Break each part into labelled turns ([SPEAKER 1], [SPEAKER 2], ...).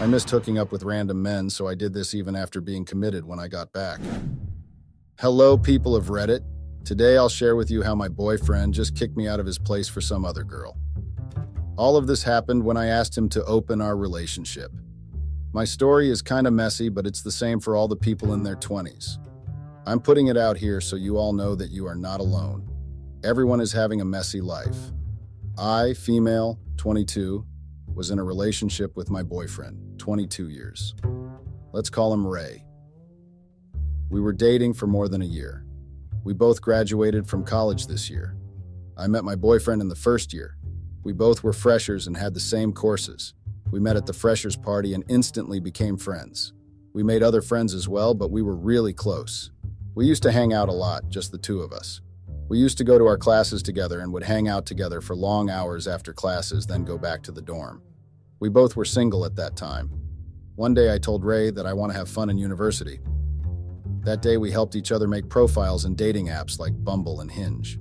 [SPEAKER 1] I missed hooking up with random men, so I did this even after being committed when I got back. Hello, people of Reddit. Today I'll share with you how my boyfriend just kicked me out of his place for some other girl. All of this happened when I asked him to open our relationship. My story is kind of messy, but it's the same for all the people in their 20s. I'm putting it out here so you all know that you are not alone. Everyone is having a messy life. I, female, 22, was in a relationship with my boyfriend, 22 years. Let's call him Ray. We were dating for more than a year. We both graduated from college this year. I met my boyfriend in the first year. We both were freshers and had the same courses. We met at the freshers party and instantly became friends. We made other friends as well, but we were really close. We used to hang out a lot, just the two of us. We used to go to our classes together and would hang out together for long hours after classes, then go back to the dorm. We both were single at that time. One day I told Ray that I want to have fun in university. That day we helped each other make profiles in dating apps like Bumble and Hinge.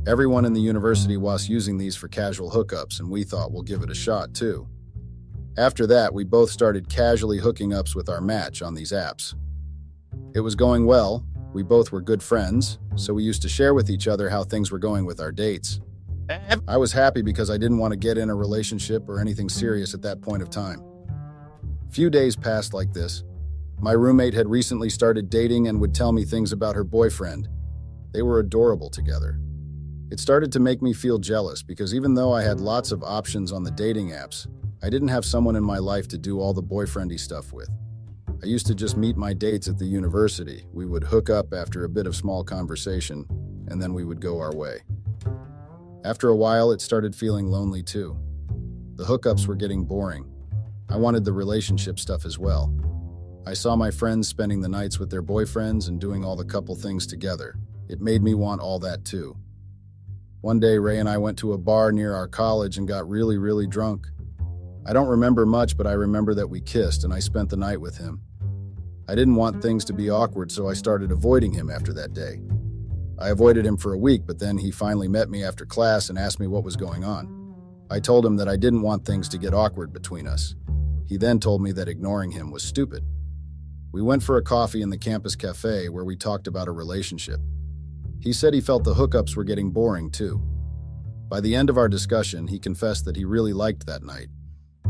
[SPEAKER 1] Everyone in the university was using these for casual hookups, and we thought we'll give it a shot too. After that, we both started casually hooking up with our match on these apps. It was going well. We both were good friends, so we used to share with each other how things were going with our dates. I was happy because I didn't want to get in a relationship or anything serious at that point of time. Few days passed like this. My roommate had recently started dating and would tell me things about her boyfriend. They were adorable together. It started to make me feel jealous because even though I had lots of options on the dating apps, I didn't have someone in my life to do all the boyfriendy stuff with. I used to just meet my dates at the university. We would hook up after a bit of small conversation, and then we would go our way. After a while, it started feeling lonely too. The hookups were getting boring. I wanted the relationship stuff as well. I saw my friends spending the nights with their boyfriends and doing all the couple things together. It made me want all that too. One day, Ray and I went to a bar near our college and got really drunk. I don't remember much, but I remember that we kissed and I spent the night with him. I didn't want things to be awkward, so I started avoiding him after that day. I avoided him for a week, but then he finally met me after class and asked me what was going on. I told him that I didn't want things to get awkward between us. He then told me that ignoring him was stupid. We went for a coffee in the campus cafe where we talked about a relationship. He said he felt the hookups were getting boring too. By the end of our discussion, he confessed that he really liked that night,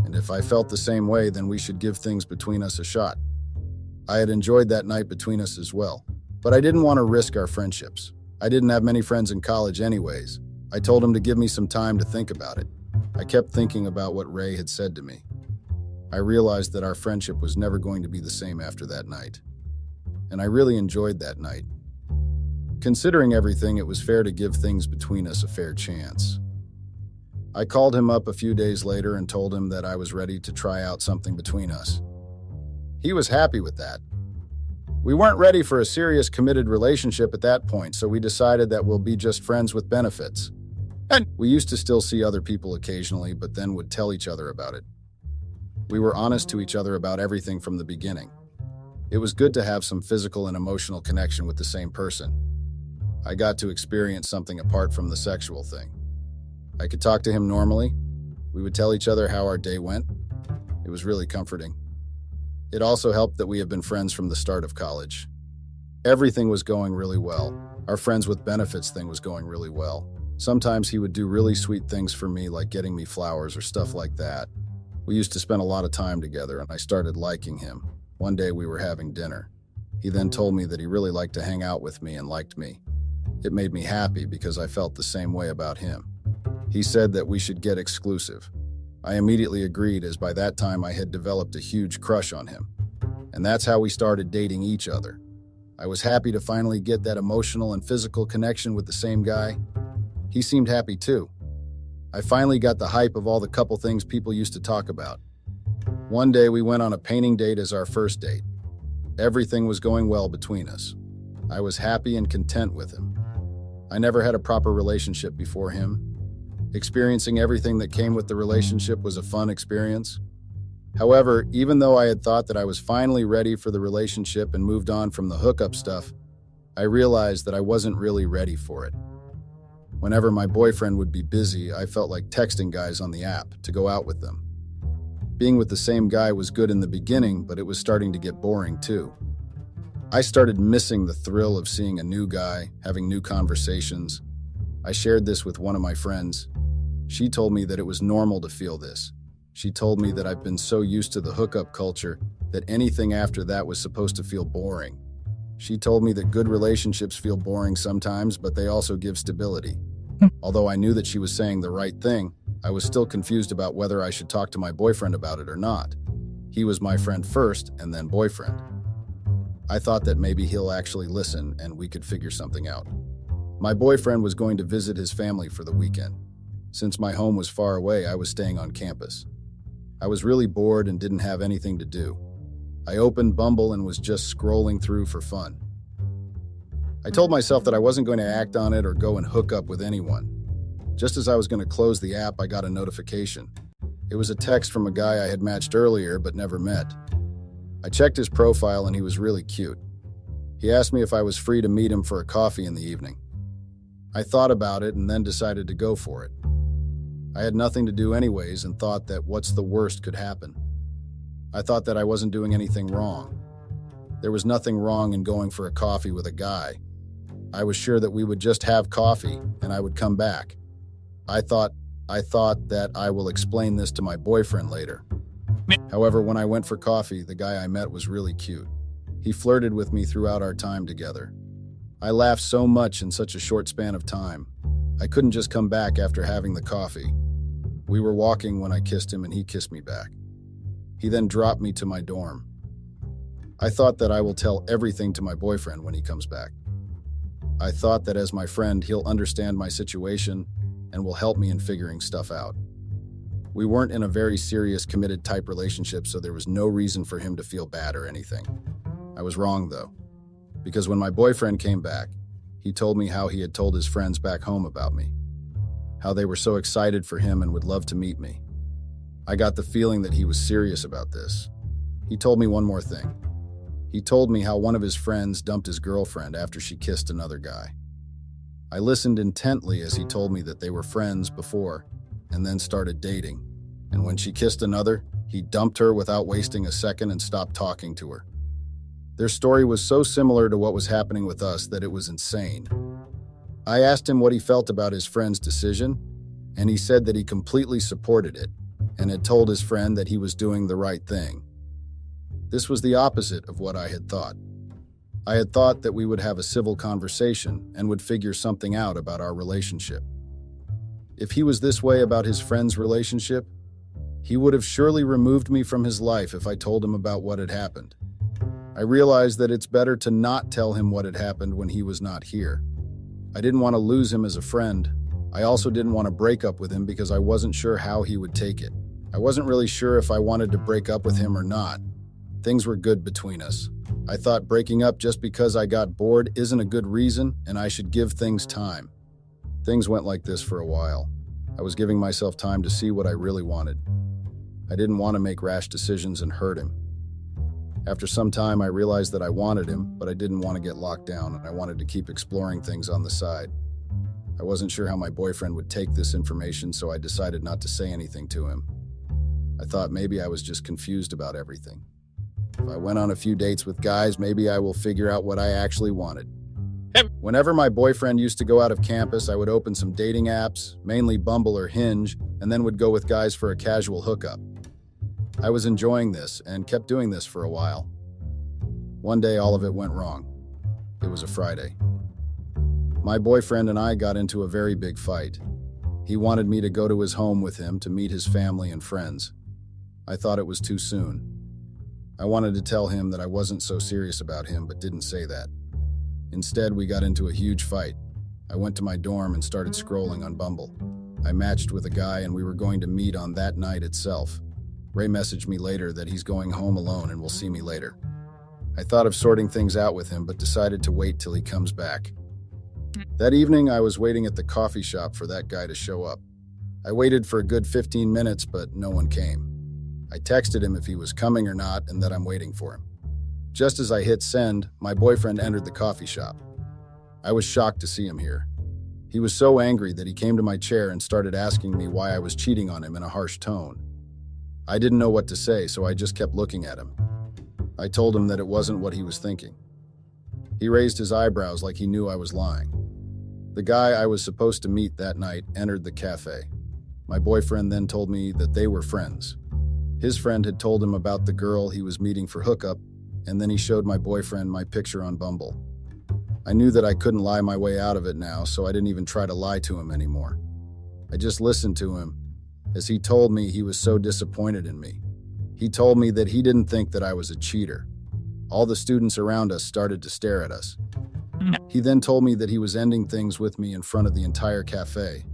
[SPEAKER 1] and if I felt the same way, then we should give things between us a shot. I had enjoyed that night between us as well, but I didn't want to risk our friendships. I didn't have many friends in college anyways. I told him to give me some time to think about it. I kept thinking about what Ray had said to me. I realized that our friendship was never going to be the same after that night. And I really enjoyed that night. Considering everything, it was fair to give things between us a fair chance. I called him up a few days later and told him that I was ready to try out something between us. He was happy with that. We weren't ready for a serious committed relationship at that point, so we decided that we'll be just friends with benefits. And we used to still see other people occasionally, but then would tell each other about it. We were honest to each other about everything from the beginning. It was good to have some physical and emotional connection with the same person. I got to experience something apart from the sexual thing. I could talk to him normally. We would tell each other how our day went. It was really comforting. It also helped that we have been friends from the start of college. Everything was going really well. Our friends with benefits thing was going really well. Sometimes he would do really sweet things for me, like getting me flowers or stuff like that. We used to spend a lot of time together, and I started liking him. One day we were having dinner. He then told me that he really liked to hang out with me and liked me. It made me happy because I felt the same way about him. He said that we should get exclusive. I immediately agreed, as by that time I had developed a huge crush on him. And that's how we started dating each other. I was happy to finally get that emotional and physical connection with the same guy. He seemed happy too. I finally got the hype of all the couple things people used to talk about. One day we went on a painting date as our first date. Everything was going well between us. I was happy and content with him. I never had a proper relationship before him. Experiencing everything that came with the relationship was a fun experience. However, even though I had thought that I was finally ready for the relationship and moved on from the hookup stuff, I realized that I wasn't really ready for it. Whenever my boyfriend would be busy, I felt like texting guys on the app to go out with them. Being with the same guy was good in the beginning, but it was starting to get boring too. I started missing the thrill of seeing a new guy, having new conversations. I shared this with one of my friends. She told me that it was normal to feel this. She told me that I've been so used to the hookup culture that anything after that was supposed to feel boring. She told me that good relationships feel boring sometimes, but they also give stability. Although I knew that she was saying the right thing, I was still confused about whether I should talk to my boyfriend about it or not. He was my friend first and then boyfriend. I thought that maybe he'll actually listen and we could figure something out. My boyfriend was going to visit his family for the weekend. Since my home was far away, I was staying on campus. I was really bored and didn't have anything to do. I opened Bumble and was just scrolling through for fun. I told myself that I wasn't going to act on it or go and hook up with anyone. Just as I was going to close the app, I got a notification. It was a text from a guy I had matched earlier but never met. I checked his profile and he was really cute. He asked me if I was free to meet him for a coffee in the evening. I thought about it and then decided to go for it. I had nothing to do anyways and thought that what's the worst could happen. I thought that I wasn't doing anything wrong. There was nothing wrong in going for a coffee with a guy. I was sure that we would just have coffee and I would come back. I thought that I will explain this to my boyfriend later. However, when I went for coffee, the guy I met was really cute. He flirted with me throughout our time together. I laughed so much in such a short span of time. I couldn't just come back after having the coffee. We were walking when I kissed him and he kissed me back. He then dropped me to my dorm. I thought that I will tell everything to my boyfriend when he comes back. I thought that as my friend, he'll understand my situation and will help me in figuring stuff out. We weren't in a very serious, committed type relationship, so there was no reason for him to feel bad or anything. I was wrong though, because when my boyfriend came back, he told me how he had told his friends back home about me, how they were so excited for him and would love to meet me. I got the feeling that he was serious about this. He told me one more thing. He told me how one of his friends dumped his girlfriend after she kissed another guy. I listened intently as he told me that they were friends before and then started dating. And when she kissed another, he dumped her without wasting a second and stopped talking to her. Their story was so similar to what was happening with us that it was insane. I asked him what he felt about his friend's decision, and he said that he completely supported it and had told his friend that he was doing the right thing. This was the opposite of what I had thought. I had thought that we would have a civil conversation and would figure something out about our relationship. If he was this way about his friend's relationship, he would have surely removed me from his life if I told him about what had happened. I realized that it's better to not tell him what had happened when he was not here. I didn't want to lose him as a friend. I also didn't want to break up with him because I wasn't sure how he would take it. I wasn't really sure if I wanted to break up with him or not. Things were good between us. I thought breaking up just because I got bored isn't a good reason, and I should give things time. Things went like this for a while. I was giving myself time to see what I really wanted. I didn't want to make rash decisions and hurt him. After some time, I realized that I wanted him, but I didn't want to get locked down, and I wanted to keep exploring things on the side. I wasn't sure how my boyfriend would take this information, so I decided not to say anything to him. I thought maybe I was just confused about everything. If I went on a few dates with guys, maybe I will figure out what I actually wanted. Whenever my boyfriend used to go out of campus, I would open some dating apps, mainly Bumble or Hinge, and then would go with guys for a casual hookup. I was enjoying this and kept doing this for a while. One day, all of it went wrong. It was a Friday. My boyfriend and I got into a very big fight. He wanted me to go to his home with him to meet his family and friends. I thought it was too soon. I wanted to tell him that I wasn't so serious about him, but didn't say that. Instead, we got into a huge fight. I went to my dorm and started scrolling on Bumble. I matched with a guy and we were going to meet on that night itself. Ray messaged me later that he's going home alone and will see me later. I thought of sorting things out with him, but decided to wait till he comes back. That evening, I was waiting at the coffee shop for that guy to show up. I waited for a good 15 minutes, but no one came. I texted him if he was coming or not and that I'm waiting for him. Just as I hit send, my boyfriend entered the coffee shop. I was shocked to see him here. He was so angry that he came to my chair and started asking me why I was cheating on him in a harsh tone. I didn't know what to say, so I just kept looking at him. I told him that it wasn't what he was thinking. He raised his eyebrows like he knew I was lying. The guy I was supposed to meet that night entered the cafe. My boyfriend then told me that they were friends. His friend had told him about the girl he was meeting for hookup, and then he showed my boyfriend my picture on Bumble. I knew that I couldn't lie my way out of it now, so I didn't even try to lie to him anymore. I just listened to him as he told me he was so disappointed in me. He told me that he didn't think that I was a cheater. All the students around us started to stare at us. He then told me that he was ending things with me in front of the entire cafe.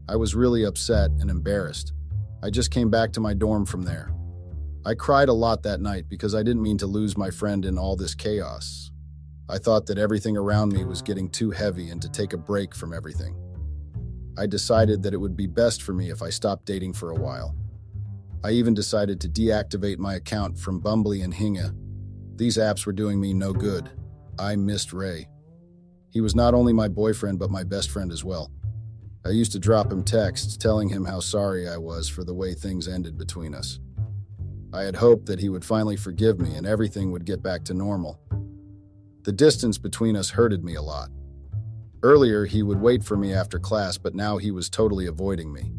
[SPEAKER 1] I was really upset and embarrassed. I just came back to my dorm from there. I cried a lot that night because I didn't mean to lose my friend in all this chaos. I thought that everything around me was getting too heavy and to take a break from everything. I decided that it would be best for me if I stopped dating for a while. I even decided to deactivate my account from Bumble and Hinge. These apps were doing me no good. I missed Ray. He was not only my boyfriend, but my best friend as well. I used to drop him texts telling him how sorry I was for the way things ended between us. I had hoped that he would finally forgive me and everything would get back to normal. The distance between us hurted me a lot. Earlier, he would wait for me after class, but now he was totally avoiding me.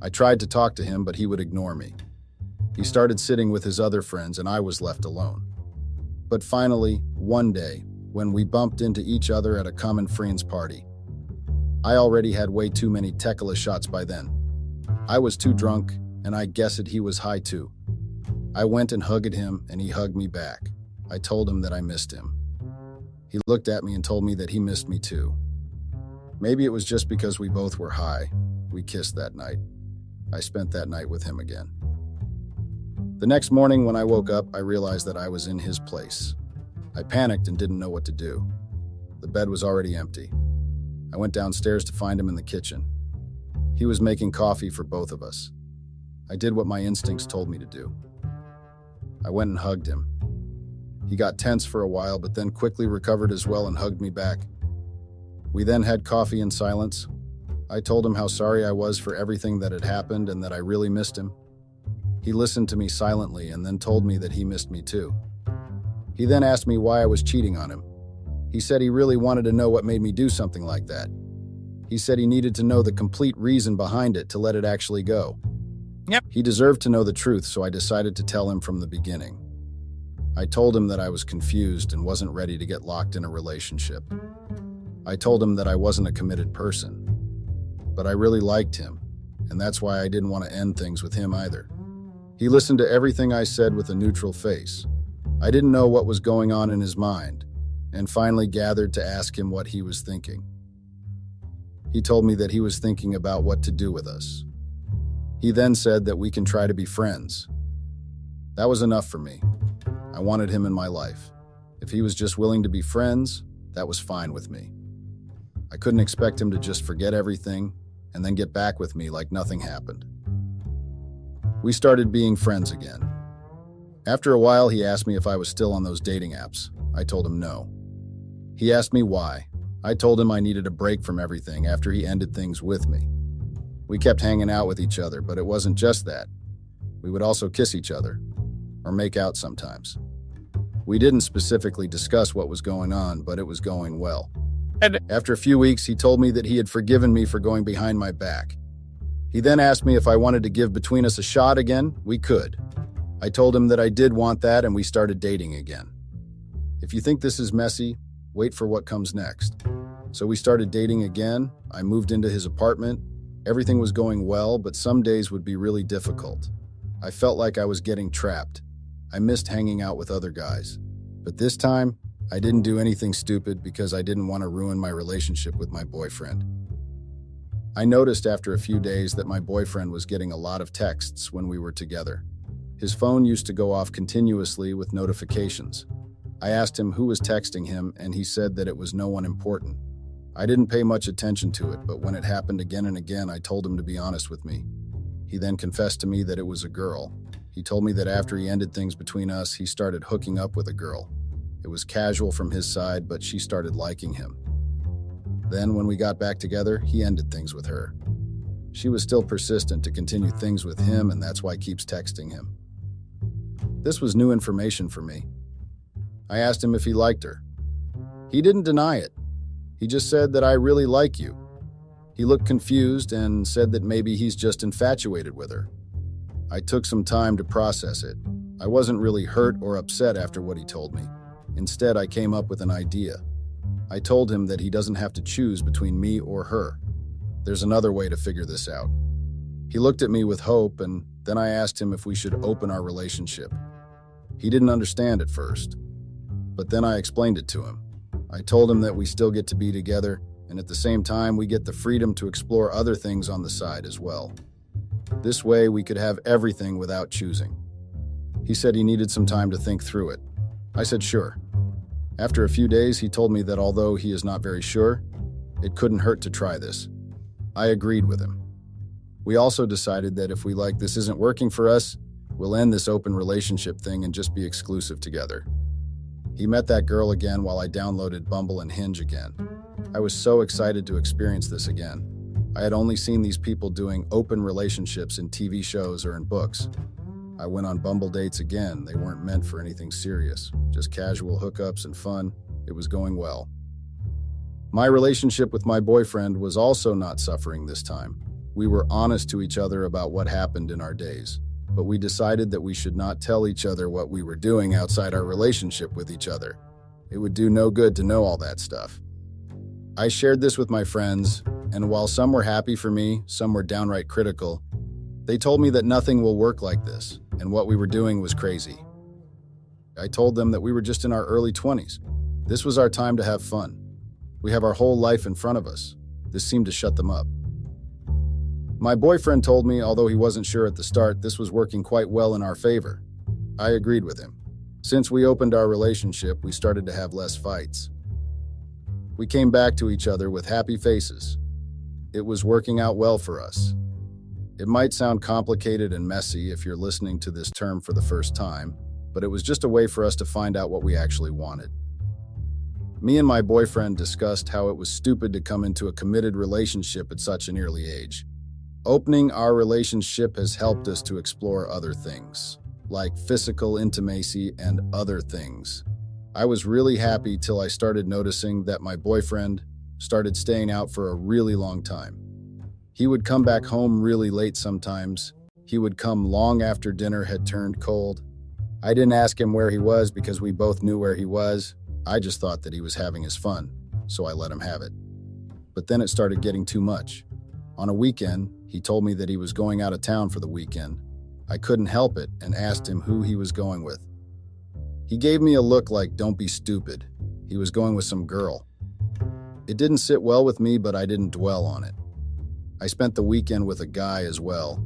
[SPEAKER 1] I tried to talk to him, but he would ignore me. He started sitting with his other friends and I was left alone. But finally, one day, when we bumped into each other at a common friends party, I already had way too many tequila shots by then. I was too drunk, and I guessed he was high too. I went and hugged him, and he hugged me back. I told him that I missed him. He looked at me and told me that he missed me too. Maybe it was just because we both were high. We kissed that night. I spent that night with him again. The next morning when I woke up, I realized that I was in his place. I panicked and didn't know what to do. The bed was already empty. I went downstairs to find him in the kitchen. He was making coffee for both of us. I did what my instincts told me to do. I went and hugged him. He got tense for a while, but then quickly recovered as well and hugged me back. We then had coffee in silence. I told him how sorry I was for everything that had happened and that I really missed him. He listened to me silently and then told me that he missed me too. He then asked me why I was cheating on him. He said he really wanted to know what made me do something like that. He said he needed to know the complete reason behind it to let it actually go.
[SPEAKER 2] Yep.
[SPEAKER 1] He deserved to know the truth, so I decided to tell him from the beginning. I told him that I was confused and wasn't ready to get locked in a relationship. I told him that I wasn't a committed person. But I really liked him, and that's why I didn't want to end things with him either. He listened to everything I said with a neutral face. I didn't know what was going on in his mind, and finally gathered to ask him what he was thinking. He told me that he was thinking about what to do with us. He then said that we can try to be friends. That was enough for me. I wanted him in my life. If he was just willing to be friends, that was fine with me. I couldn't expect him to just forget everything and then get back with me like nothing happened. We started being friends again. After a while, he asked me if I was still on those dating apps. I told him no. He asked me why. I told him I needed a break from everything after he ended things with me. We kept hanging out with each other, but it wasn't just that. We would also kiss each other, or make out sometimes. We didn't specifically discuss what was going on, but it was going well. After a few weeks, he told me that he had forgiven me for going behind my back. He then asked me if I wanted to give between us a shot again. We could. I told him that I did want that, and we started dating again. If you think this is messy, wait for what comes next. So we started dating again. I moved into his apartment. Everything was going well, but some days would be really difficult. I felt like I was getting trapped. I missed hanging out with other guys. But this time, I didn't do anything stupid because I didn't want to ruin my relationship with my boyfriend. I noticed after a few days that my boyfriend was getting a lot of texts when we were together. His phone used to go off continuously with notifications. I asked him who was texting him, and he said that it was no one important. I didn't pay much attention to it, but when it happened again and again, I told him to be honest with me. He then confessed to me that it was a girl. He told me that after he ended things between us, he started hooking up with a girl. It was casual from his side, but she started liking him. Then, when we got back together, he ended things with her. She was still persistent to continue things with him, and that's why I keeps texting him. This was new information for me. I asked him if he liked her. He didn't deny it. He just said that I really like you. He looked confused and said that maybe he's just infatuated with her. I took some time to process it. I wasn't really hurt or upset after what he told me. Instead, I came up with an idea. I told him that he doesn't have to choose between me or her. There's another way to figure this out. He looked at me with hope, and then I asked him if we should open our relationship. He didn't understand at first, but then I explained it to him. I told him that we still get to be together, and at the same time, we get the freedom to explore other things on the side as well. This way, we could have everything without choosing. He said he needed some time to think through it. I said sure. After a few days, he told me that although he is not very sure, it couldn't hurt to try this. I agreed with him. We also decided that if we like this isn't working for us, we'll end this open relationship thing and just be exclusive together. He met that girl again while I downloaded Bumble and Hinge again. I was so excited to experience this again. I had only seen these people doing open relationships in TV shows or in books. I went on Bumble dates again. They weren't meant for anything serious, just casual hookups and fun. It was going well. My relationship with my boyfriend was also not suffering this time. We were honest to each other about what happened in our days, but we decided that we should not tell each other what we were doing outside our relationship with each other. It would do no good to know all that stuff. I shared this with my friends, and while some were happy for me, some were downright critical. They told me that nothing will work like this, and what we were doing was crazy. I told them that we were just in our early 20s. This was our time to have fun. We have our whole life in front of us. This seemed to shut them up. My boyfriend told me, although he wasn't sure at the start, this was working quite well in our favor. I agreed with him. Since we opened our relationship, we started to have less fights. We came back to each other with happy faces. It was working out well for us. It might sound complicated and messy if you're listening to this term for the first time, but it was just a way for us to find out what we actually wanted. Me and my boyfriend discussed how it was stupid to come into a committed relationship at such an early age. Opening our relationship has helped us to explore other things, like physical intimacy and other things. I was really happy till I started noticing that my boyfriend started staying out for a really long time. He would come back home really late sometimes. He would come long after dinner had turned cold. I didn't ask him where he was because we both knew where he was. I just thought that he was having his fun, so I let him have it. But then it started getting too much. On a weekend, he told me that he was going out of town for the weekend. I couldn't help it and asked him who he was going with. He gave me a look like, "Don't be stupid." He was going with some girl. It didn't sit well with me, but I didn't dwell on it. I spent the weekend with a guy as well.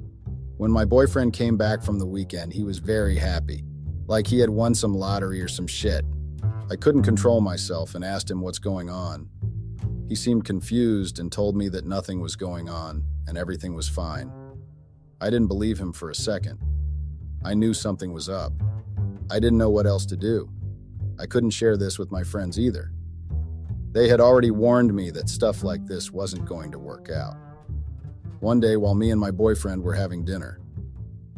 [SPEAKER 1] When my boyfriend came back from the weekend, he was very happy, like he had won some lottery or some shit. I couldn't control myself and asked him what's going on. He seemed confused and told me that nothing was going on and everything was fine. I didn't believe him for a second. I knew something was up. I didn't know what else to do. I couldn't share this with my friends either. They had already warned me that stuff like this wasn't going to work out. One day, while me and my boyfriend were having dinner,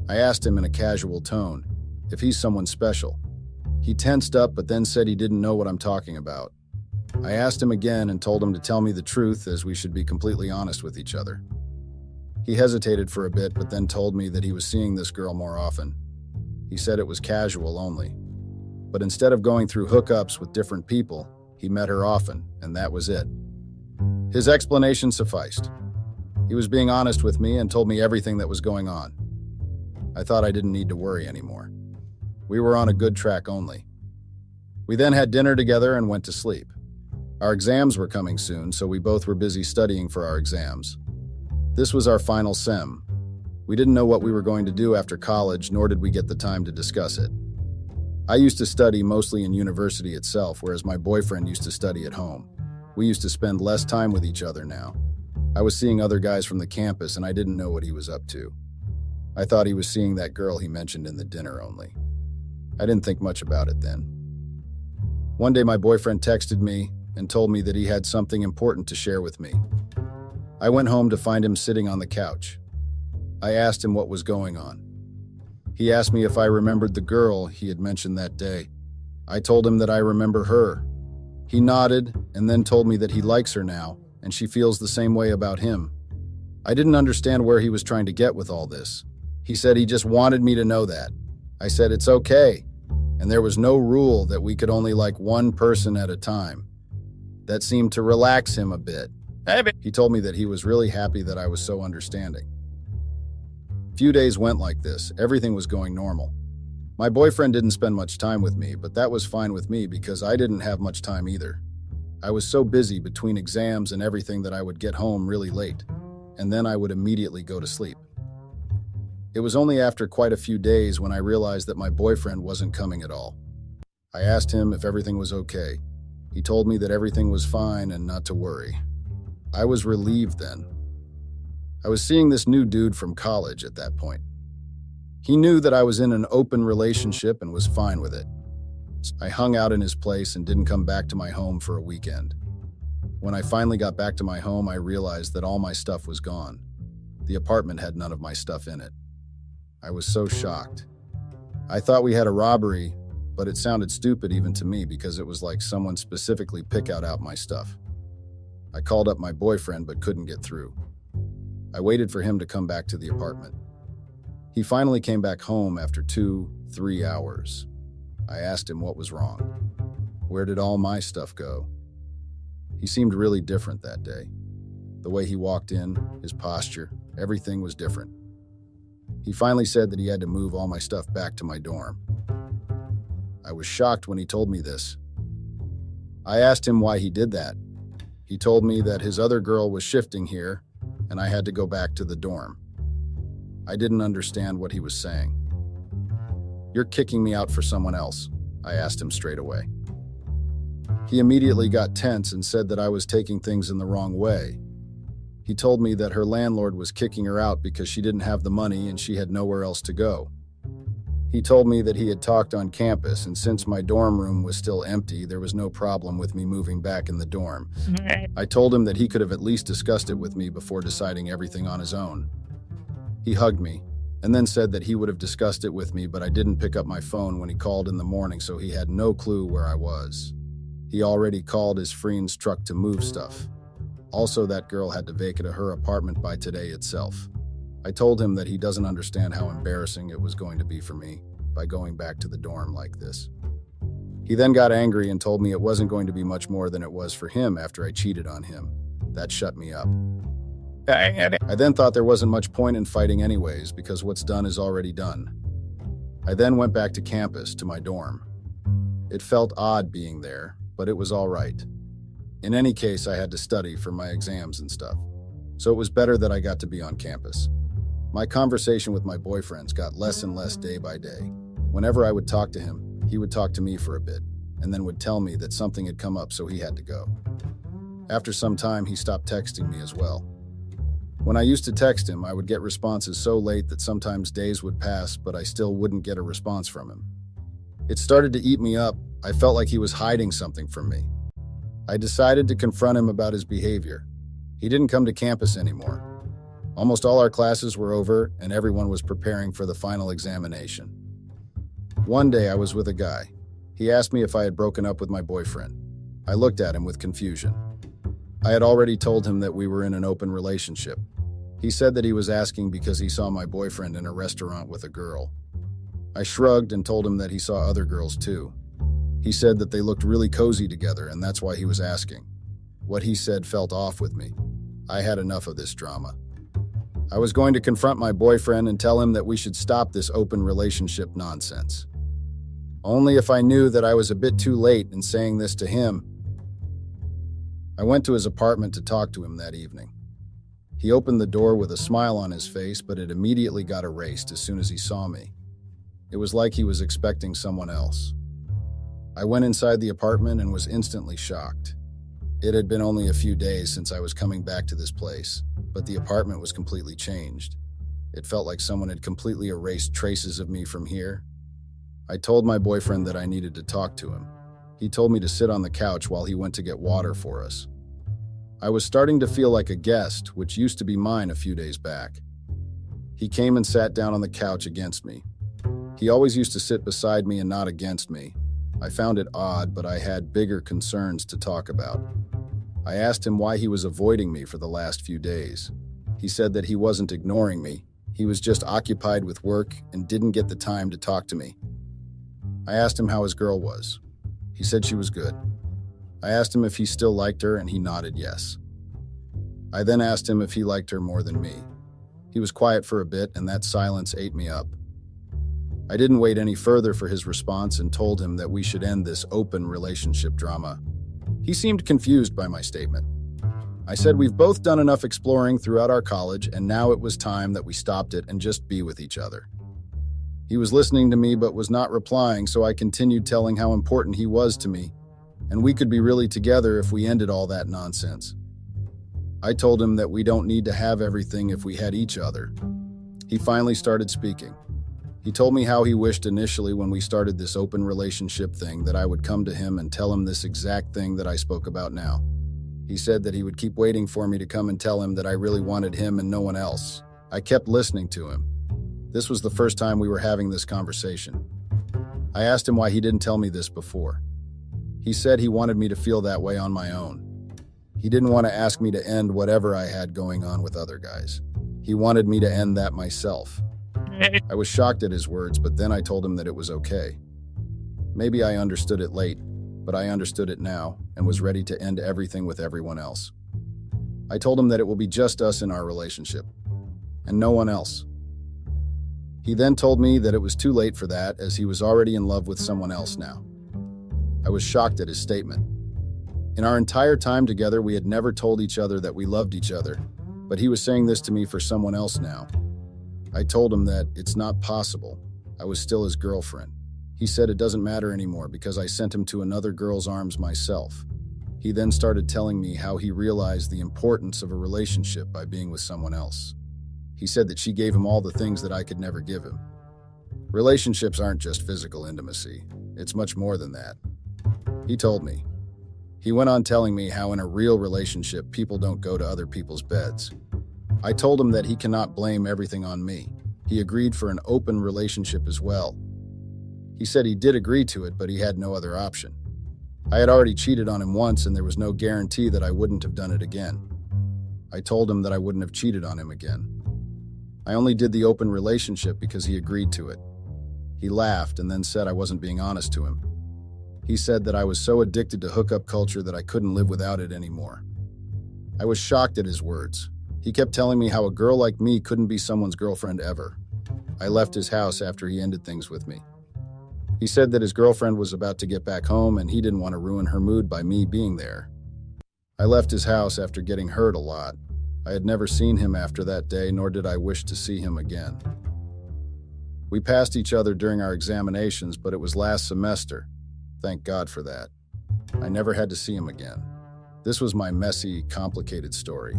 [SPEAKER 1] I asked him in a casual tone if he's someone special. He tensed up, but then said he didn't know what I'm talking about. I asked him again and told him to tell me the truth, as we should be completely honest with each other. He hesitated for a bit, but then told me that he was seeing this girl more often. He said it was casual only. But instead of going through hookups with different people, he met her often, and that was it. His explanation sufficed. He was being honest with me and told me everything that was going on. I thought I didn't need to worry anymore. We were on a good track only. We then had dinner together and went to sleep. Our exams were coming soon, so we both were busy studying for our exams. This was our final sem. We didn't know what we were going to do after college, nor did we get the time to discuss it. I used to study mostly in university itself, whereas my boyfriend used to study at home. We used to spend less time with each other now. I was seeing other guys from the campus, and I didn't know what he was up to. I thought he was seeing that girl he mentioned in the dinner only. I didn't think much about it then. One day my boyfriend texted me and told me that he had something important to share with me. I went home to find him sitting on the couch. I asked him what was going on. He asked me if I remembered the girl he had mentioned that day. I told him that I remember her. He nodded and then told me that he likes her now and she feels the same way about him. I didn't understand where he was trying to get with all this. He said he just wanted me to know that. I said it's okay, and there was no rule that we could only like one person at a time. That seemed to relax him a bit. He told me that he was really happy that I was so understanding. Few days went like this. Everything was going normal. My boyfriend didn't spend much time with me, but that was fine with me because I didn't have much time either. I was so busy between exams and everything that I would get home really late, and then I would immediately go to sleep. It was only after quite a few days when I realized that my boyfriend wasn't coming at all. I asked him if everything was okay. He told me that everything was fine and not to worry. I was relieved then. I was seeing this new dude from college at that point. He knew that I was in an open relationship and was fine with it. I hung out in his place and didn't come back to my home for a weekend. When I finally got back to my home, I realized that all my stuff was gone. The apartment had none of my stuff in it. I was so shocked. I thought we had a robbery, but it sounded stupid even to me because it was like someone specifically picked out my stuff. I called up my boyfriend but couldn't get through. I waited for him to come back to the apartment. He finally came back home after 2-3 hours. I asked him what was wrong. Where did all my stuff go? He seemed really different that day. The way he walked in, his posture, everything was different. He finally said that he had to move all my stuff back to my dorm. I was shocked when he told me this. I asked him why he did that. He told me that his other girl was shifting here and I had to go back to the dorm. I didn't understand what he was saying. "You're kicking me out for someone else," I asked him straight away. He immediately got tense and said that I was taking things in the wrong way. He told me that her landlord was kicking her out because she didn't have the money and she had nowhere else to go. He told me that he had talked on campus, and since my dorm room was still empty, there was no problem with me moving back in the dorm. I told him that he could have at least discussed it with me before deciding everything on his own. He hugged me, and then said that he would have discussed it with me, but I didn't pick up my phone when he called in the morning, so he had no clue where I was. He already called his friend's truck to move stuff. Also, that girl had to vacate her apartment by today itself. I told him that he doesn't understand how embarrassing it was going to be for me by going back to the dorm like this. He then got angry and told me it wasn't going to be much more than it was for him after I cheated on him. That shut me up. I then thought there wasn't much point in fighting anyways because what's done is already done. I then went back to campus, to my dorm. It felt odd being there, but it was all right. In any case, I had to study for my exams and stuff, so it was better that I got to be on campus. My conversation with my boyfriends got less and less day by day. Whenever I would talk to him, he would talk to me for a bit, and then would tell me that something had come up so he had to go. After some time, he stopped texting me as well. When I used to text him, I would get responses so late that sometimes days would pass, but I still wouldn't get a response from him. It started to eat me up. I felt like he was hiding something from me. I decided to confront him about his behavior. He didn't come to campus anymore. Almost all our classes were over, and everyone was preparing for the final examination. One day I was with a guy. He asked me if I had broken up with my boyfriend. I looked at him with confusion. I had already told him that we were in an open relationship. He said that he was asking because he saw my boyfriend in a restaurant with a girl. I shrugged and told him that he saw other girls too. He said that they looked really cozy together and that's why he was asking. What he said felt off with me. I had enough of this drama. I was going to confront my boyfriend and tell him that we should stop this open relationship nonsense. Only if I knew that I was a bit too late in saying this to him. I went to his apartment to talk to him that evening. He opened the door with a smile on his face, but it immediately got erased as soon as he saw me. It was like he was expecting someone else. I went inside the apartment and was instantly shocked. It had been only a few days since I was coming back to this place, but the apartment was completely changed. It felt like someone had completely erased traces of me from here. I told my boyfriend that I needed to talk to him. He told me to sit on the couch while he went to get water for us. I was starting to feel like a guest, which used to be mine a few days back. He came and sat down on the couch against me. He always used to sit beside me and not against me. I found it odd, but I had bigger concerns to talk about. I asked him why he was avoiding me for the last few days. He said that he wasn't ignoring me. He was just occupied with work and didn't get the time to talk to me. I asked him how his girl was. He said she was good. I asked him if he still liked her, and he nodded yes. I then asked him if he liked her more than me. He was quiet for a bit, and that silence ate me up. I didn't wait any further for his response and told him that we should end this open relationship drama. He seemed confused by my statement. I said we've both done enough exploring throughout our college, and now it was time that we stopped it and just be with each other. He was listening to me but was not replying, so I continued telling how important he was to me, and we could be really together if we ended all that nonsense. I told him that we don't need to have everything if we had each other. He finally started speaking. He told me how he wished initially when we started this open relationship thing that I would come to him and tell him this exact thing that I spoke about now. He said that he would keep waiting for me to come and tell him that I really wanted him and no one else. I kept listening to him. This was the first time we were having this conversation. I asked him why he didn't tell me this before. He said he wanted me to feel that way on my own. He didn't want to ask me to end whatever I had going on with other guys. He wanted me to end that myself. I was shocked at his words, but then I told him that it was okay. Maybe I understood it late, but I understood it now and was ready to end everything with everyone else. I told him that it will be just us in our relationship, and no one else. He then told me that it was too late for that, as he was already in love with someone else now. I was shocked at his statement. In our entire time together, we had never told each other that we loved each other, but he was saying this to me for someone else now. I told him that it's not possible. I was still his girlfriend. He said it doesn't matter anymore because I sent him to another girl's arms myself. He then started telling me how he realized the importance of a relationship by being with someone else. He said that she gave him all the things that I could never give him. Relationships aren't just physical intimacy. It's much more than that. He told me. He went on telling me how in a real relationship, people don't go to other people's beds. I told him that he cannot blame everything on me. He agreed for an open relationship as well. He said he did agree to it, but he had no other option. I had already cheated on him once, and there was no guarantee that I wouldn't have done it again. I told him that I wouldn't have cheated on him again. I only did the open relationship because he agreed to it. He laughed and then said I wasn't being honest to him. He said that I was so addicted to hookup culture that I couldn't live without it anymore. I was shocked at his words. He kept telling me how a girl like me couldn't be someone's girlfriend ever. I left his house after he ended things with me. He said that his girlfriend was about to get back home and he didn't want to ruin her mood by me being there. I left his house after getting hurt a lot. I had never seen him after that day, nor did I wish to see him again. We passed each other during our examinations, but it was last semester. Thank God for that. I never had to see him again. This was my messy, complicated story.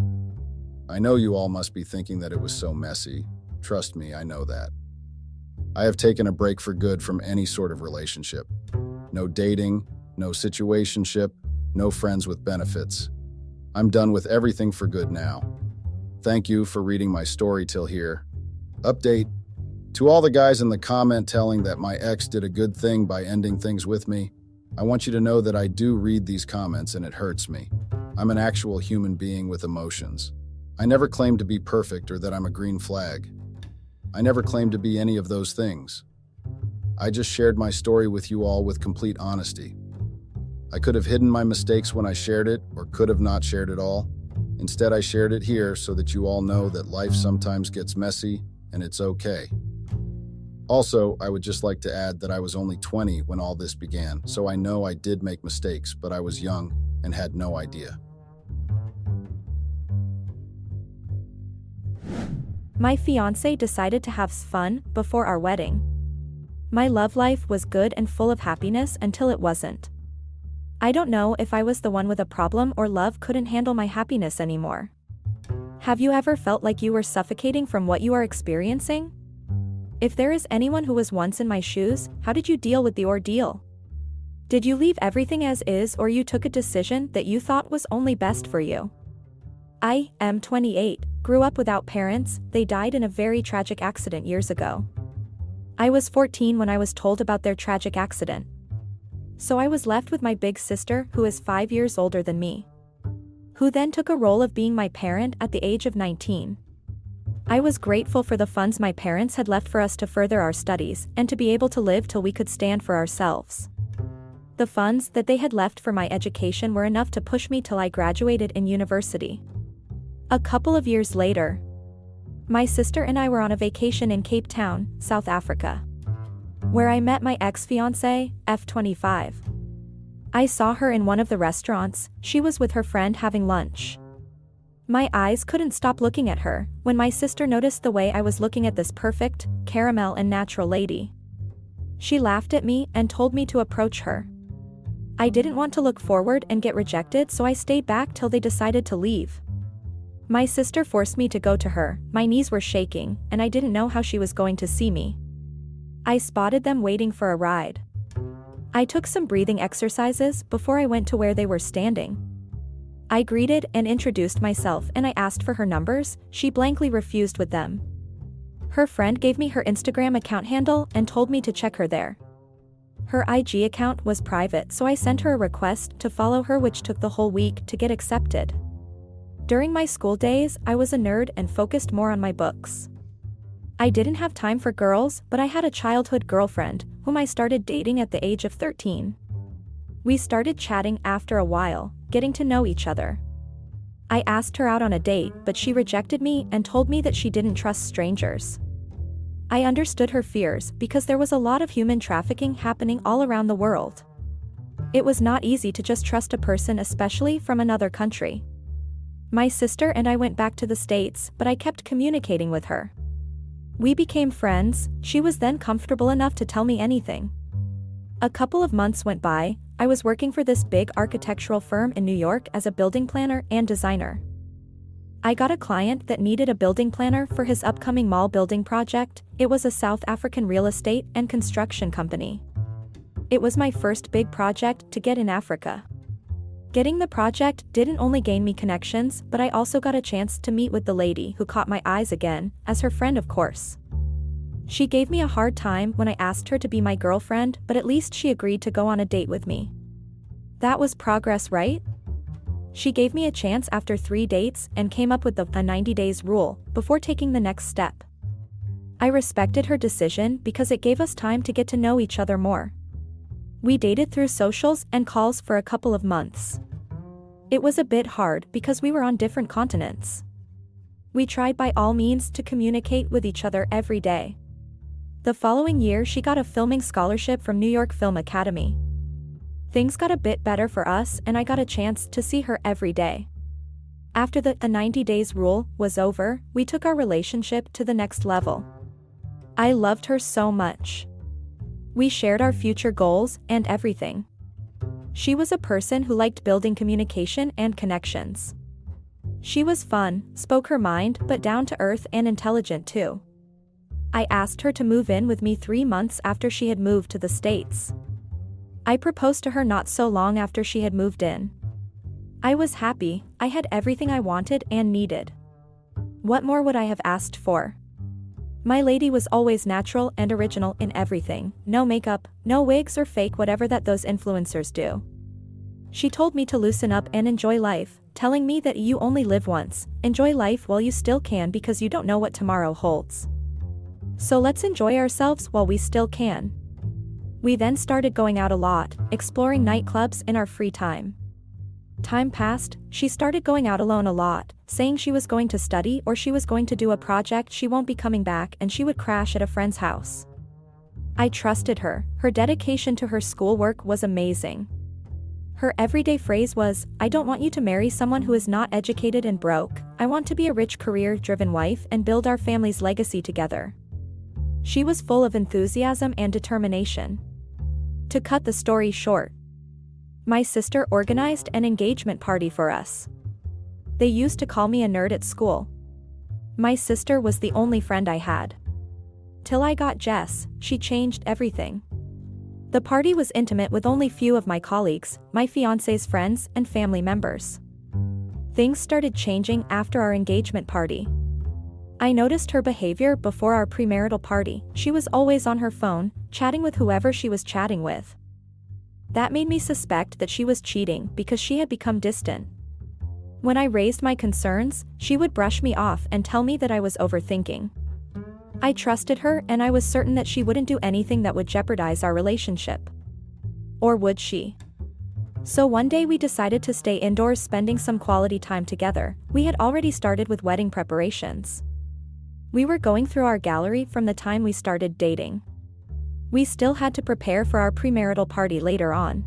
[SPEAKER 1] I know you all must be thinking that it was so messy. Trust me, I know that. I have taken a break for good from any sort of relationship. No dating, no situationship, no friends with benefits. I'm done with everything for good now. Thank you for reading my story till here. Update. To all the guys in the comment telling that my ex did a good thing by ending things with me, I want you to know that I do read these comments and it hurts me. I'm an actual human being with emotions. I never claimed to be perfect or that I'm a green flag. I never claimed to be any of those things. I just shared my story with you all with complete honesty. I could have hidden my mistakes when I shared it or could have not shared it all. Instead, I shared it here so that you all know that life sometimes gets messy and it's okay. Also, I would just like to add that I was only 20 when all this began, so I know I did make mistakes, but I was young and had no idea.
[SPEAKER 2] My fiancé decided to have fun before our wedding. My love life was good and full of happiness until it wasn't. I don't know if I was the one with a problem or love couldn't handle my happiness anymore. Have you ever felt like you were suffocating from what you are experiencing? If there is anyone who was once in my shoes, how did you deal with the ordeal? Did you leave everything as is, or you took a decision that you thought was only best for you? I am 28, grew up without parents, they died in a very tragic accident years ago. I was 14 when I was told about their tragic accident. So I was left with my big sister, who is 5 years older than me, who then took a role of being my parent at the age of 19. I was grateful for the funds my parents had left for us to further our studies and to be able to live till we could stand for ourselves. The funds that they had left for my education were enough to push me till I graduated in university. A couple of years later, my sister and I were on a vacation in Cape Town, South Africa, where I met my ex-fiancé, F25. I saw her in one of the restaurants, she was with her friend having lunch. My eyes couldn't stop looking at her, when my sister noticed the way I was looking at this perfect, caramel and natural lady. She laughed at me and told me to approach her. I didn't want to look forward and get rejected, so I stayed back till they decided to leave. My sister forced me to go to her, my knees were shaking, and I didn't know how she was going to see me. I spotted them waiting for a ride. I took some breathing exercises before I went to where they were standing. I greeted and introduced myself and I asked for her numbers, she blankly refused with them. Her friend gave me her Instagram account handle and told me to check her there. Her IG account was private, so I sent her a request to follow her, which took the whole week to get accepted. During my school days, I was a nerd and focused more on my books. I didn't have time for girls, but I had a childhood girlfriend, whom I started dating at the age of 13. We started chatting after a while, getting to know each other. I asked her out on a date, but she rejected me and told me that she didn't trust strangers. I understood her fears because there was a lot of human trafficking happening all around the world. It was not easy to just trust a person, especially from another country. My sister and I went back to the States, but I kept communicating with her. We became friends, she was then comfortable enough to tell me anything. A couple of months went by, I was working for this big architectural firm in New York as a building planner and designer. I got a client that needed a building planner for his upcoming mall building project. It was a South African real estate and construction company. It was my first big project to get in Africa. Getting the project didn't only gain me connections, but I also got a chance to meet with the lady who caught my eyes again, as her friend of course. She gave me a hard time when I asked her to be my girlfriend, but at least she agreed to go on a date with me. That was progress, right? She gave me a chance after 3 dates and came up with a 90 days rule before taking the next step. I respected her decision because it gave us time to get to know each other more. We dated through socials and calls for a couple of months. It was a bit hard because we were on different continents. We tried by all means to communicate with each other every day. The following year she got a filming scholarship from New York Film Academy. Things got a bit better for us and I got a chance to see her every day. After the 90 days rule was over, we took our relationship to the next level. I loved her so much. We shared our future goals and everything. She was a person who liked building communication and connections. She was fun, spoke her mind, but down to earth and intelligent too. I asked her to move in with me 3 months after she had moved to the States. I proposed to her not so long after she had moved in. I was happy, I had everything I wanted and needed. What more would I have asked for? My lady was always natural and original in everything, no makeup, no wigs or fake whatever that those influencers do. She told me to loosen up and enjoy life, telling me that you only live once, enjoy life while you still can because you don't know what tomorrow holds. So let's enjoy ourselves while we still can. We then started going out a lot, exploring nightclubs in our free time. Time passed, she started going out alone a lot, saying she was going to study or she was going to do a project, she won't be coming back, and she would crash at a friend's house. I trusted her, her dedication to her schoolwork was amazing. Her everyday phrase was, "I don't want you to marry someone who is not educated and broke, I want to be a rich career-driven wife and build our family's legacy together." She was full of enthusiasm and determination. To cut the story short, my sister organized an engagement party for us. They used to call me a nerd at school. My sister was the only friend I had. Till I got Jess, she changed everything. The party was intimate with only few of my colleagues, my fiancé's friends and family members. Things started changing after our engagement party. I noticed her behavior before our premarital party. She was always on her phone, chatting with whoever she was chatting with. That made me suspect that she was cheating because she had become distant. When I raised my concerns, she would brush me off and tell me that I was overthinking. I trusted her and I was certain that she wouldn't do anything that would jeopardize our relationship. Or would she? So one day we decided to stay indoors, spending some quality time together. We had already started with wedding preparations. We were going through our gallery from the time we started dating. We still had to prepare for our premarital party later on.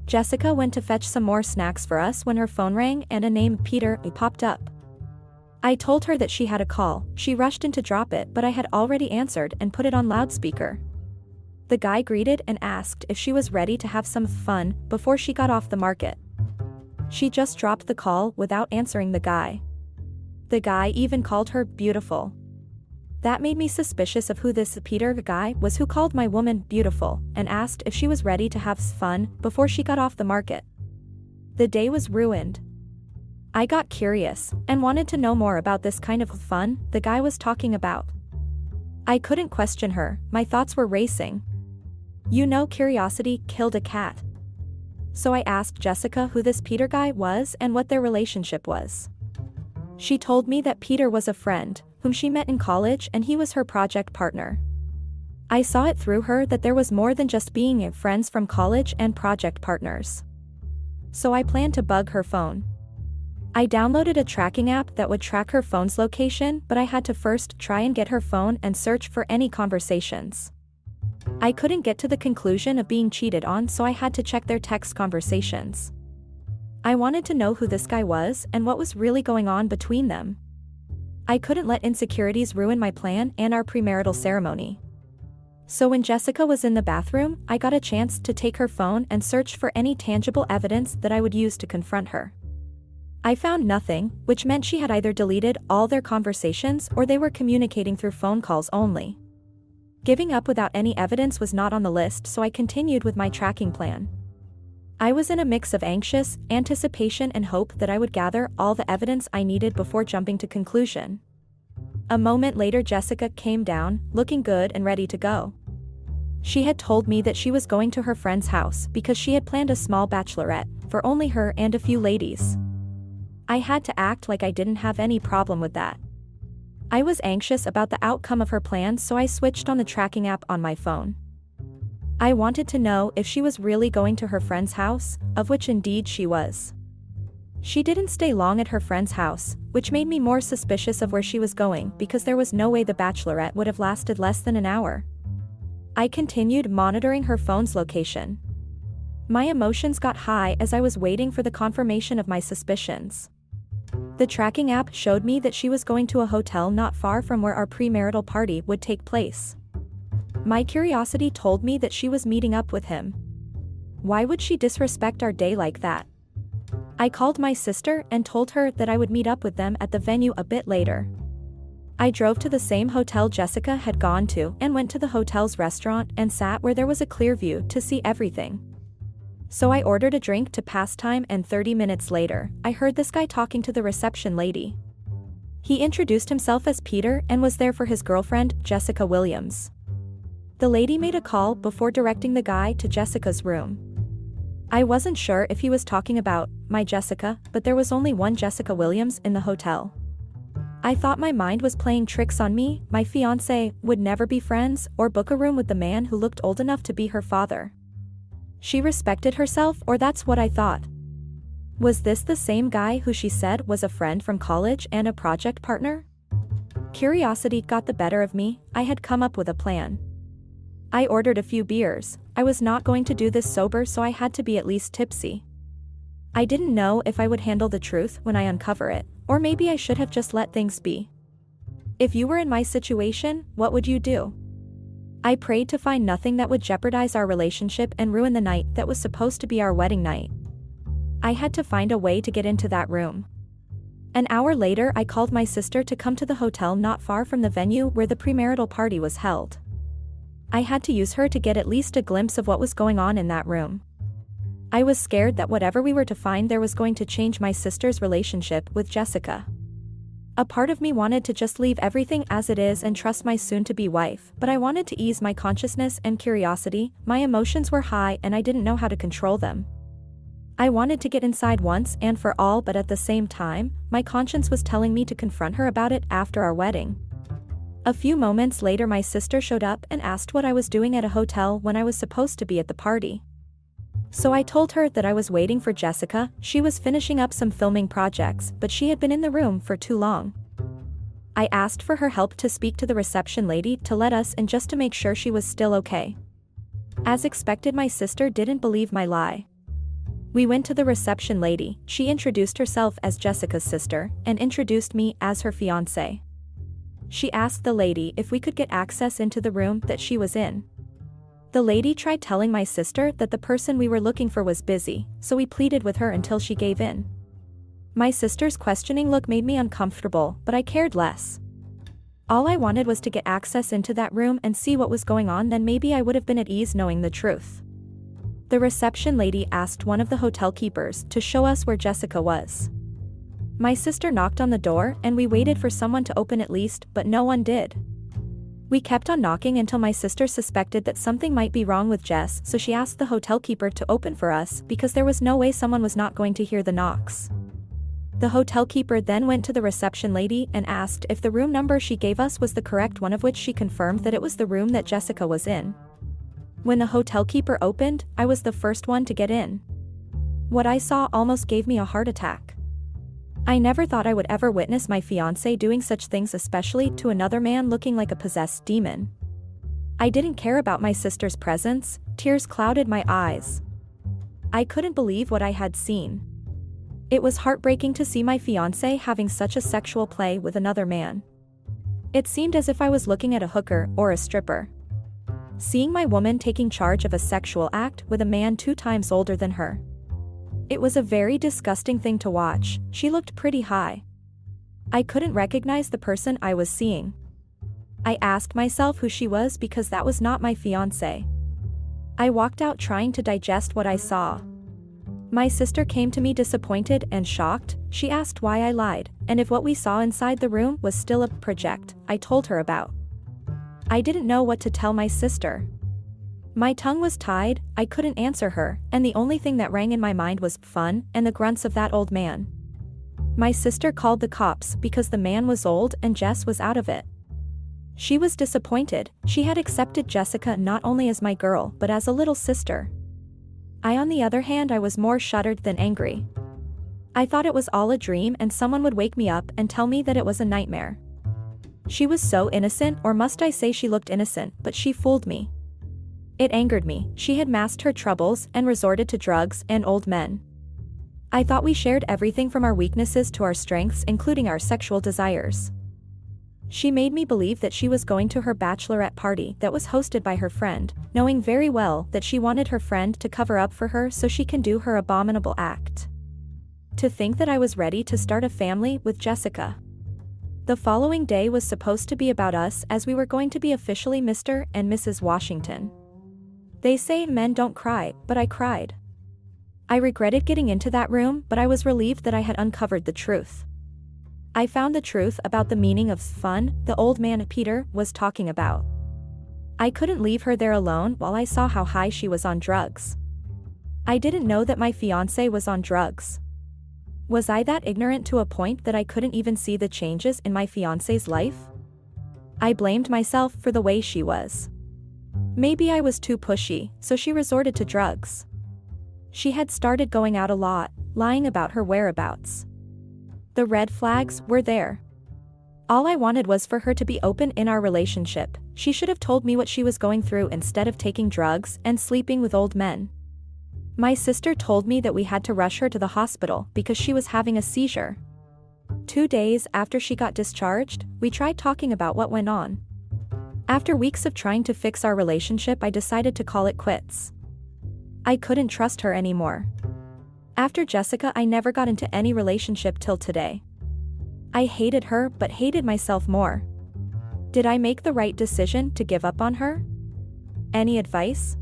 [SPEAKER 2] Jessica went to fetch some more snacks for us when her phone rang and a name Peter popped up. I told her that she had a call. She rushed in to drop it, but I had already answered and put it on loudspeaker. The guy greeted and asked if she was ready to have some fun before she got off the market. She just dropped the call without answering the guy. The guy even called her beautiful. That made me suspicious of who this Peter guy was who called my woman beautiful and asked if she was ready to have fun before she got off the market. The day was ruined. I got curious and wanted to know more about this kind of fun the guy was talking about. I couldn't question her, my thoughts were racing. You know, curiosity killed a cat. So I asked Jessica who this Peter guy was and what their relationship was. She told me that Peter was a friend whom she met in college and he was her project partner. I saw it through her that there was more than just being friends from college and project partners. So I planned to bug her phone. I downloaded a tracking app that would track her phone's location, but I had to first try and get her phone and search for any conversations. I couldn't get to the conclusion of being cheated on, so I had to check their text conversations. I wanted to know who this guy was and what was really going on between them. I couldn't let insecurities ruin my plan and our premarital ceremony. So when Jessica was in the bathroom, I got a chance to take her phone and search for any tangible evidence that I would use to confront her. I found nothing, which meant she had either deleted all their conversations or they were communicating through phone calls only. Giving up without any evidence was not on the list, so I continued with my tracking plan. I was in a mix of anxious anticipation and hope that I would gather all the evidence I needed before jumping to conclusion. A moment later, Jessica came down, looking good and ready to go. She had told me that she was going to her friend's house because she had planned a small bachelorette for only her and a few ladies. I had to act like I didn't have any problem with that. I was anxious about the outcome of her plans, so I switched on the tracking app on my phone. I wanted to know if she was really going to her friend's house, of which indeed she was. She didn't stay long at her friend's house, which made me more suspicious of where she was going because there was no way the bachelorette would have lasted less than an hour. I continued monitoring her phone's location. My emotions got high as I was waiting for the confirmation of my suspicions. The tracking app showed me that she was going to a hotel not far from where our premarital party would take place. My curiosity told me that she was meeting up with him. Why would she disrespect our day like that? I called my sister and told her that I would meet up with them at the venue a bit later. I drove to the same hotel Jessica had gone to and went to the hotel's restaurant and sat where there was a clear view to see everything. So I ordered a drink to pass time, and 30 minutes later, I heard this guy talking to the reception lady. He introduced himself as Peter and was there for his girlfriend, Jessica Williams. The lady made a call before directing the guy to Jessica's room. I wasn't sure if he was talking about my Jessica, but there was only one Jessica Williams in the hotel. I thought my mind was playing tricks on me. My fiancé would never be friends or book a room with the man who looked old enough to be her father. She respected herself, or that's what I thought. Was this the same guy who she said was a friend from college and a project partner? Curiosity got the better of me. I had come up with a plan. I ordered a few beers. I was not going to do this sober, so I had to be at least tipsy. I didn't know if I would handle the truth when I uncover it, or maybe I should have just let things be. If you were in my situation, what would you do? I prayed to find nothing that would jeopardize our relationship and ruin the night that was supposed to be our wedding night. I had to find a way to get into that room. An hour later, I called my sister to come to the hotel not far from the venue where the premarital party was held. I had to use her to get at least a glimpse of what was going on in that room. I was scared that whatever we were to find there was going to change my sister's relationship with Jessica. A part of me wanted to just leave everything as it is and trust my soon-to-be wife, but I wanted to ease my consciousness and curiosity. My emotions were high and I didn't know how to control them. I wanted to get inside once and for all, but at the same time, my conscience was telling me to confront her about it after our wedding. A few moments later, my sister showed up and asked what I was doing at a hotel when I was supposed to be at the party. So I told her that I was waiting for Jessica. She was finishing up some filming projects, but she had been in the room for too long. I asked for her help to speak to the reception lady to let us in just to make sure she was still okay. As expected, my sister didn't believe my lie. We went to the reception lady. She introduced herself as Jessica's sister and introduced me as her fiancé. She asked the lady if we could get access into the room that she was in. The lady tried telling my sister that the person we were looking for was busy, so we pleaded with her until she gave in. My sister's questioning look made me uncomfortable, but I cared less. All I wanted was to get access into that room and see what was going on, then maybe I would have been at ease knowing the truth. The reception lady asked one of the hotel keepers to show us where Jessica was. My sister knocked on the door and we waited for someone to open at least, but no one did. We kept on knocking until my sister suspected that something might be wrong with Jess, so she asked the hotel keeper to open for us because there was no way someone was not going to hear the knocks. The hotel keeper then went to the reception lady and asked if the room number she gave us was the correct one, of which she confirmed that it was the room that Jessica was in. When the hotel keeper opened, I was the first one to get in. What I saw almost gave me a heart attack. I never thought I would ever witness my fiancé doing such things, especially to another man looking like a possessed demon. I didn't care about my sister's presence. Tears clouded my eyes. I couldn't believe what I had seen. It was heartbreaking to see my fiancé having such a sexual play with another man. It seemed as if I was looking at a hooker or a stripper. Seeing my woman taking charge of a sexual act with a man 2 times older than her. It was a very disgusting thing to watch. She looked pretty high. I couldn't recognize the person I was seeing. I asked myself who she was because that was not my fiancé. I walked out trying to digest what I saw. My sister came to me disappointed and shocked. She asked why I lied, and if what we saw inside the room was still a project I told her about. I didn't know what to tell my sister. My tongue was tied. I couldn't answer her, and the only thing that rang in my mind was fun and the grunts of that old man. My sister called the cops because the man was old and Jess was out of it. She was disappointed. She had accepted Jessica not only as my girl but as a little sister. On the other hand, I was more shuddered than angry. I thought it was all a dream and someone would wake me up and tell me that it was a nightmare. She was so innocent, or must I say she looked innocent, but she fooled me. It angered me. She had masked her troubles and resorted to drugs and old men. I thought we shared everything from our weaknesses to our strengths, including our sexual desires. She made me believe that she was going to her bachelorette party that was hosted by her friend, knowing very well that she wanted her friend to cover up for her so she can do her abominable act. To think that I was ready to start a family with Jessica. The following day was supposed to be about us, as we were going to be officially Mr. and Mrs. Washington. They say men don't cry, but I cried. I regretted getting into that room, but I was relieved that I had uncovered the truth. I found the truth about the meaning of fun the old man Peter was talking about. I couldn't leave her there alone while I saw how high she was on drugs. I didn't know that my fiancé was on drugs. Was I that ignorant to a point that I couldn't even see the changes in my fiancé's life? I blamed myself for the way she was. Maybe I was too pushy, so she resorted to drugs. She had started going out a lot, lying about her whereabouts. The red flags were there. All I wanted was for her to be open in our relationship. She should have told me what she was going through instead of taking drugs and sleeping with old men. My sister told me that we had to rush her to the hospital because she was having a seizure. 2 days after she got discharged, we tried talking about what went on. After weeks of trying to fix our relationship, I decided to call it quits. I couldn't trust her anymore. After Jessica, I never got into any relationship till today. I hated her but hated myself more. Did I make the right decision to give up on her? Any advice?